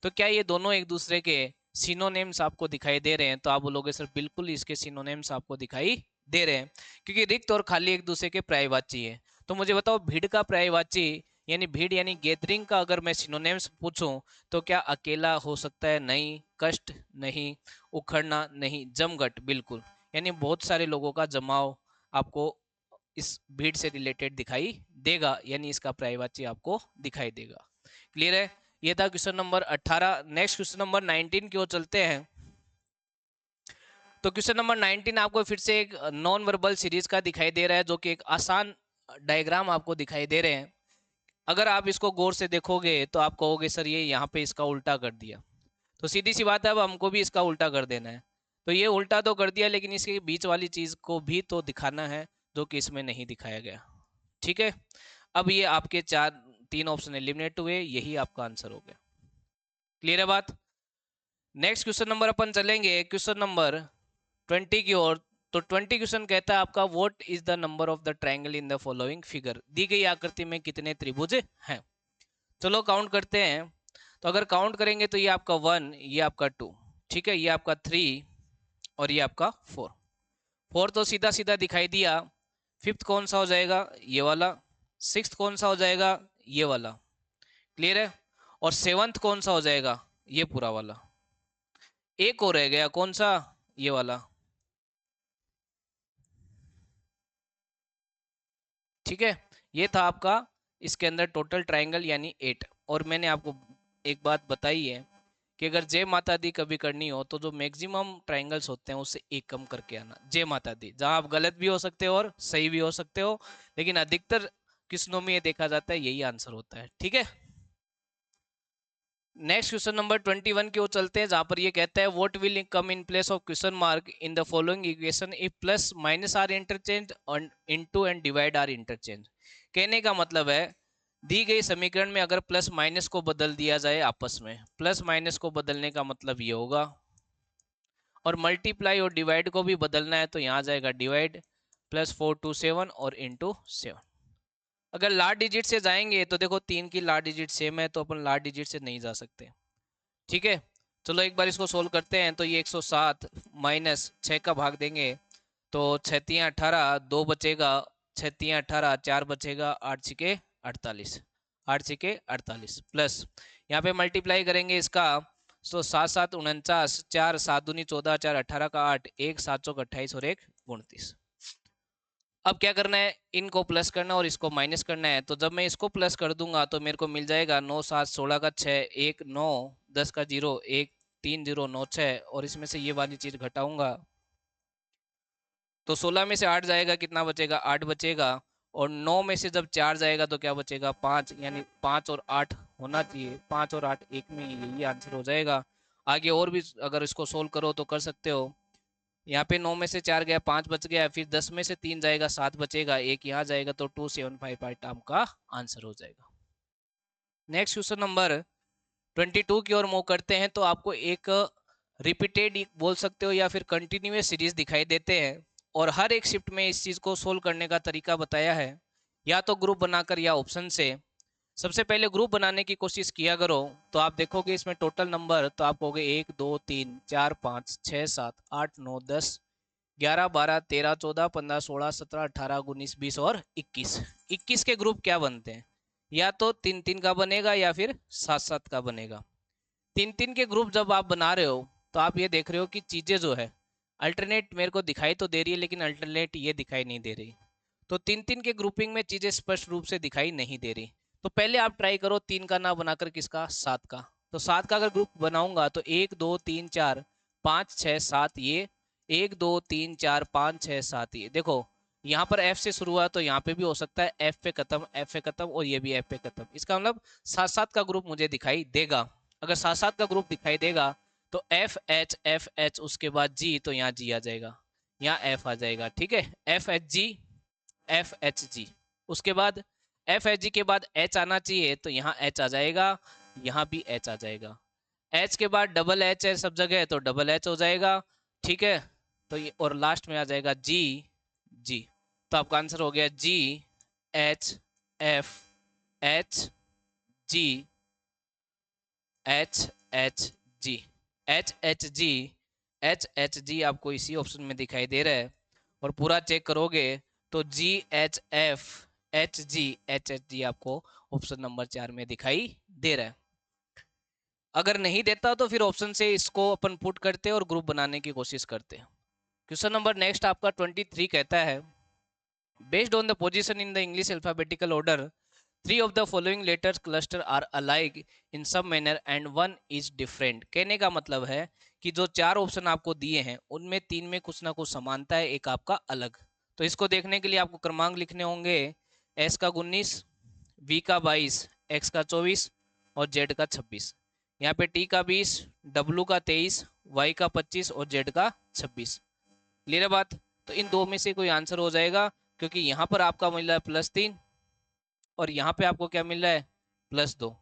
तो क्या ये दोनों एक दूसरे के सिनोनिम्स आपको दिखाई दे रहे हैं? तो आप बोलोगे सर बिल्कुल इसके सिनोनिम्स आपको दिखाई दे रहे हैं, क्योंकि रिक्त और खाली एक दूसरे के पर्यायवाची है। तो मुझे बताओ भीड़ का पर्यायवाची यानी भीड़ यानी गैदरिंग का अगर मैं सिनोनिम्स पूछूं तो क्या अकेला हो सकता है? नहीं। कष्ट? नहीं। उखड़ना? नहीं। जमघट? बिल्कुल। यानी बहुत सारे लोगों का जमाव आपको इस भीड़ से रिलेटेड दिखाई देगा, यानी इसका पर्यायवाची आपको दिखाई देगा। क्लियर है? ये था question number 18। Next question number 19 की ओर चलते हैं। तो क्वेश्चन नंबर 19 आपको फिर से एक नॉन वर्बल सीरीज का दिखाई दे रहा है, जो कि एक आसान डायग्राम आपको दिखाई दे रहे हैं। अगर आप इसको गौर से देखोगे तो आप कहोगे सर ये यहाँ पे इसका उल्टा कर दिया। तो सीधी सी बात है, अब हमको भी इसका उल्टा कर देना है। तो ये उल्टा तो कर दिया, लेकिन इसके बीच वाली चीज को भी तो दिखाना है, जो कि इसमें नहीं दिखाया गया। ठीक है, अब ये आपके चार तीन ऑप्शन एलिमिनेट हुए, यही आपका आंसर हो गया। क्लियर है बात? नेक्स्ट क्वेश्चन नंबर अपन चलेंगे क्वेश्चन नंबर 20 की ओर। तो 20 क्वेश्चन कहता है आपका what is the number of the triangle in the following figure. दी गई आकृति में कितने त्रिभुज हैं? चलो काउंट करते हैं। तो अगर काउंट करेंगे तो ये आपका 1, ये आपका 2, ठीक है, ये आपका 3 और ये आपका 4। 4 तो सीधा सीधा दिखाई दिया। फिफ्थ कौन सा हो जाएगा? ये वाला। सिक्स्थ कौन सा हो जाएगा? ये वाला। क्लियर है? और सेवंथ कौन सा हो जाएगा? ये पूरा वाला। एक और रह गया, कौन सा? ये वाला। ठीक है, ये था आपका इसके अंदर टोटल ट्रायंगल यानी 8। और मैंने आपको एक बात बताई है कि अगर जय माता दी कभी करनी हो तो जो मैक्सिमम ट्रायंगल्स होते हैं उससे एक कम करके आना। जय माता दी, जहां आप गलत भी हो सकते हो और सही भी हो सकते हो, लेकिन अधिकतर क्वेश्चनों में ये देखा जाता है यही आंसर होता है। ठीक है, नेक्स्ट क्वेश्चन नंबर 21 की ओर चलते हैं, जहां पर ये कहता है what will come in place of question mark in the following equation if plus minus are interchange into and divide are interchange. कहने का मतलब है दी गई समीकरण में अगर प्लस माइनस को बदल दिया जाए आपस में, प्लस माइनस को बदलने का मतलब ये होगा, और मल्टीप्लाई और डिवाइड को भी बदलना है तो यहाँ जाएगा डिवाइड प्लस 4 टू 7 और इंटू 7। अगर लार्ज डिजिट से जाएंगे तो देखो 3 की लार्ज डिजिट सेम है तो अपन लार्ज डिजिट से नहीं जा सकते। ठीक है, चलो एक बार इसको सोल्व करते हैं। तो ये 107 माइनस 6 का भाग देंगे तो 6 तियाँ 18, 2 बचेगा, 6 तियाँ 18, 4 बचेगा, 8 छिके 48, 8 छिके 48 प्लस यहाँ पे मल्टीप्लाई करेंगे इसका तो 7 7 49, 4 7 दूनी 14, 4 18 का 8, 1 7 चौक 28 और 1 29। अब क्या करना है, इनको प्लस करना और इसको माइनस करना है। तो जब मैं इसको प्लस कर दूंगा तो मेरे को मिल जाएगा 9 7 16 का 6, 1 9, 10 का 0, 1 3 0 9 6, और इसमें से ये वाली चीज घटाऊंगा तो 16 में से 8 जाएगा, कितना बचेगा? 8 बचेगा। और 9 में से जब 4 जाएगा तो क्या बचेगा? 5, यानी 5 और 8 होना चाहिए, 5 और 8 एक में, यही आंसर हो जाएगा। आगे और भी अगर इसको सोल्व करो तो कर सकते हो। यहाँ पे 9 में से 4 गया, 5 बच गया, फिर 10 में से 3 जाएगा, 7 बचेगा, एक यहाँ जाएगा, तो 275 टर्म का आंसर हो जाएगा। नेक्स्ट क्वेश्चन नंबर 22 की ओर मूव करते हैं। तो आपको एक रिपीटेड बोल सकते हो या फिर कंटिन्यूअस सीरीज दिखाई देते हैं, और हर एक शिफ्ट में इस चीज को सोल्व करने का तरीका बताया है, या तो ग्रुप बनाकर या ऑप्शन से। सबसे पहले ग्रुप बनाने की कोशिश किया करो तो आप देखोगे इसमें टोटल नंबर तो आप कहोगे 1 2 3 4 5 6 7 8 9 10 11 12 13 14 15 16 17 18 19 20 और 21। 21 के ग्रुप क्या बनते हैं? या तो 3 3 का बनेगा या फिर 7 7 का बनेगा। 3 3 के ग्रुप जब आप बना रहे हो तो आप ये देख रहे हो कि चीजें जो है अल्टरनेट मेरे को दिखाई तो दे रही है, लेकिन अल्टरनेट ये दिखाई नहीं दे रही। तो 3 3 के ग्रुपिंग में चीजें स्पष्ट रूप से दिखाई नहीं दे रही। तो पहले आप ट्राई करो 3 का ना बनाकर किसका? 7 का। तो 7 का अगर ग्रुप बनाऊंगा तो 1 2 3 4 5 6 7, ये 1 2 3 4 5 6 7, ये देखो यहाँ पर F से शुरू हुआ तो यहाँ पे भी हो सकता है F पे खत्म, F पे खत्म, और ये भी F पे खत्म। इसका मतलब 7 7 का ग्रुप मुझे दिखाई देगा। अगर 7 7 का ग्रुप दिखाई देगा तो एफ एच उसके बाद जी, तो यहाँ जी आ जाएगा, यहाँ एफ आ जाएगा। ठीक है, F H G, F H G. उसके बाद एफ एच जी के बाद एच आना चाहिए तो यहाँ एच आ जाएगा, यहाँ भी एच आ जाएगा। एच के बाद डबल एच है सब जगह तो डबल एच हो जाएगा। ठीक है, तो ये और लास्ट में आ जाएगा जी जी। तो आपका आंसर हो गया जी H F H G H H G. H H G, H H G आपको इसी ऑप्शन में दिखाई दे रहा है। और पूरा चेक करोगे तो जी H F H G H H G आपको ऑप्शन नंबर 4 में दिखाई दे रहा है। अगर नहीं देता तो फिर ऑप्शन से इसको अपन पुट करते और ग्रुप बनाने की कोशिश करते। क्वेश्चन नंबर नेक्स्ट आपका 23 कहता है based on the position in the English alphabetical order 3 of the following letters cluster are alike in some manner and one is different। कहने का मतलब है कि जो 4 ऑप्शन आपको दिए हैं उनमें 3 में कुछ ना कुछ समानता है, एक आपका अलग। तो इसको देखने के लिए आपको क्रमांक लिखने होंगे, एस का 19, वी का 22, एक्स का 24 और जेड का 26। यहाँ पे टी का 20, डब्लू का 23, वाई का 25 और जेड का 26। क्लियर है बात? तो इन दो में से कोई आंसर हो जाएगा, क्योंकि यहाँ पर आपका मिल रहा है +3 और यहाँ पे आपको क्या मिल रहा है +2।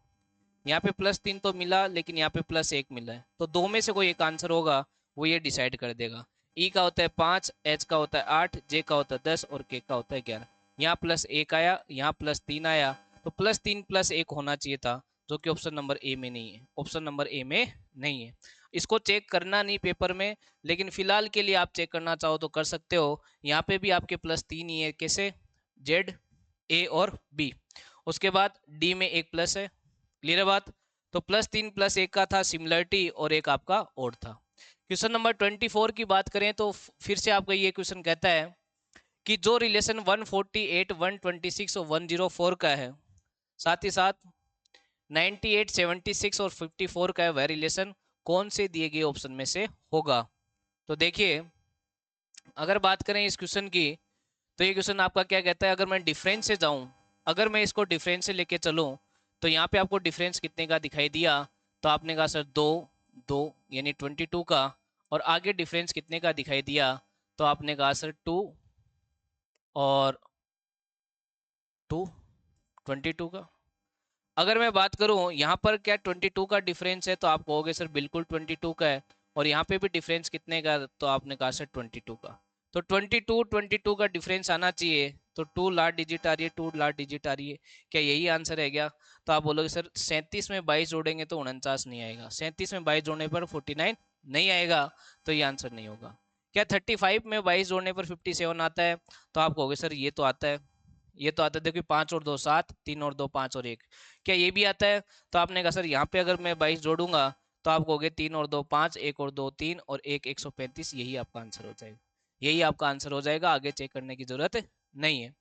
यहाँ पे +3 तो मिला, लेकिन यहाँ पे +1 मिला है, तो दो में से कोई एक आंसर होगा, वो ये डिसाइड कर देगा। ई का होता है 5, एच का होता है 8, जे का होता है 10 और के का होता है 11। यहाँ +1 आया, यहाँ +3 आया, तो +3 +1 होना चाहिए था, जो कि ऑप्शन नंबर ए में नहीं है। ऑप्शन नंबर ए में नहीं है। इसको चेक करना नहीं पेपर में, लेकिन फिलहाल के लिए आप चेक करना चाहो तो कर सकते हो। यहाँ पे भी आपके +3 ही है, कैसे? जेड, ए और बी। उसके बाद डी में एक प्लस है, क्लियर है बात? तो +3 +1 का था सिमिलरिटी, और एक आपका और था। क्वेश्चन नंबर 24 की बात करें तो फिर से आपका ये क्वेश्चन कहता है कि जो रिलेशन 148, 126 और 104 का है, साथ ही साथ 98, 76 और 54 का है, वह रिलेशन कौन से दिए गए ऑप्शन में से होगा? तो देखिए, अगर बात करें इस क्वेश्चन की, तो ये क्वेश्चन आपका क्या कहता है, अगर मैं डिफरेंस से जाऊं, अगर मैं इसको डिफरेंस से लेके चलूं, तो यहाँ पे आपको डिफरेंस कितने का दिखाई दिया? तो आपने कहा सर 2, 2 यानी 22 का। और आगे डिफरेंस कितने का दिखाई दिया? तो आपने कहा सर 2 और 2, 22 का। अगर मैं बात करूं यहाँ पर क्या 22 का डिफरेंस है, तो आप कहोगे सर बिल्कुल 22 का है। और यहाँ पे भी डिफरेंस कितने का? तो आपने कहा सर 22 का। तो 22 का डिफरेंस आना चाहिए, तो 2 लार्ज डिजिट आ रही है, 2 लार्ज डिजिट आ रही है। क्या यही आंसर है क्या? तो आप बोलोगे सर 37 में 22 जोड़ेंगे तो 49 नहीं आएगा, 37 में 22 जोड़ने पर 49 नहीं आएगा, तो ये आंसर नहीं होगा। क्या 35 में 22 जोड़ने पर 57 आता है? तो आप कहोगे सर ये तो आता है, ये तो आता है, देखिए 5 और 2 7, 3 और 2 5 और 1। क्या ये भी आता है? तो आपने कहा सर यहाँ पे अगर मैं 22 जोड़ूंगा, तो आप कहोगे 3 और 2 5, 1 और 2 3 और 1 135। यही आपका आंसर हो जाएगा, यही आपका आंसर हो जाएगा, आगे चेक करने की जरूरत नहीं है।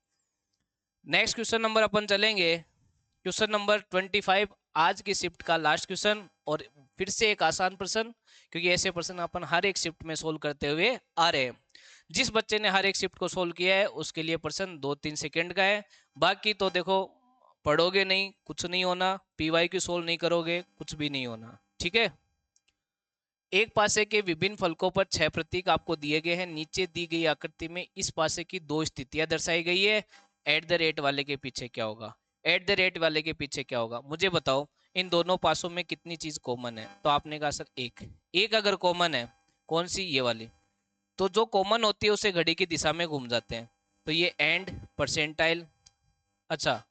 नेक्स्ट क्वेश्चन नंबर अपन चलेंगे, क्वेश्चन नंबर 25, आज की शिफ्ट का लास्ट क्वेश्चन। और फिर से एक आसान प्रश्न, क्योंकि ऐसे प्रश्न अपन हर एक शिफ्ट में सोल्व करते हुए आ रहे हैं। जिस बच्चे ने हर एक शिफ्ट को सोल्व किया है उसके लिए प्रश्न 2-3 सेकंड का है। बाकी तो देखो, पढ़ोगे नहीं कुछ नहीं होना, पीवाई क्यू सोल्व नहीं करोगे कुछ भी नहीं होना, ठीक है। एक पासे के विभिन्न फलकों पर 6 प्रतीक आपको दिए गए हैं। नीचे दी गई आकृति में इस पासे की दो स्थितियां दर्शाई गई है। एट द रेट वाले के पीछे क्या होगा? एट द रेट वाले के पीछे क्या होगा, मुझे बताओ। इन दोनों पासों में कितनी चीज कॉमन है? तो आपने कहा सर एक। एक अगर कॉमन है, कौन सी? ये वाली। तो जो कॉमन होती है उसे घड़ी की दिशा में घूम जाते हैं। तो ये एंड, परसेंटाइल, अच्छा,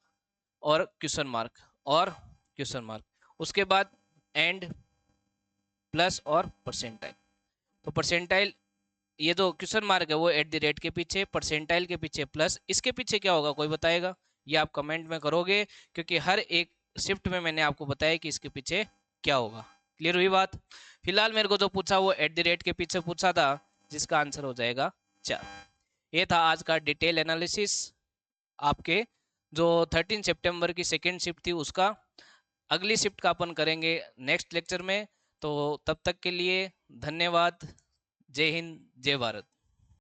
और क्वेश्चन मार्क, और क्वेश्चन मार्क। उसके बाद एंड, प्लस और परसेंटाइल। तो परसेंटाइल, ये जो क्वेश्चन मार्क है वो एट द रेट के पीछे, परसेंटाइल के पीछे प्लस, इसके पीछे क्या होगा कोई बताएगा? ये आप कमेंट में करोगे, क्योंकि हर एक शिफ्ट में मैंने आपको बताया कि इसके पीछे क्या होगा। क्लियर हुई बात? फिलहाल मेरे को जो पूछा वो एट द रेट के पीछे पूछा था, जिसका आंसर हो जाएगा 4। ये था आज का डिटेल एनालिसिस आपके जो 13 सितंबर की सेकेंड शिफ्ट थी उसका। अगली शिफ्ट का अपन करेंगे नेक्स्ट लेक्चर में। तो तब तक के लिए धन्यवाद। जय हिंद, जय भारत।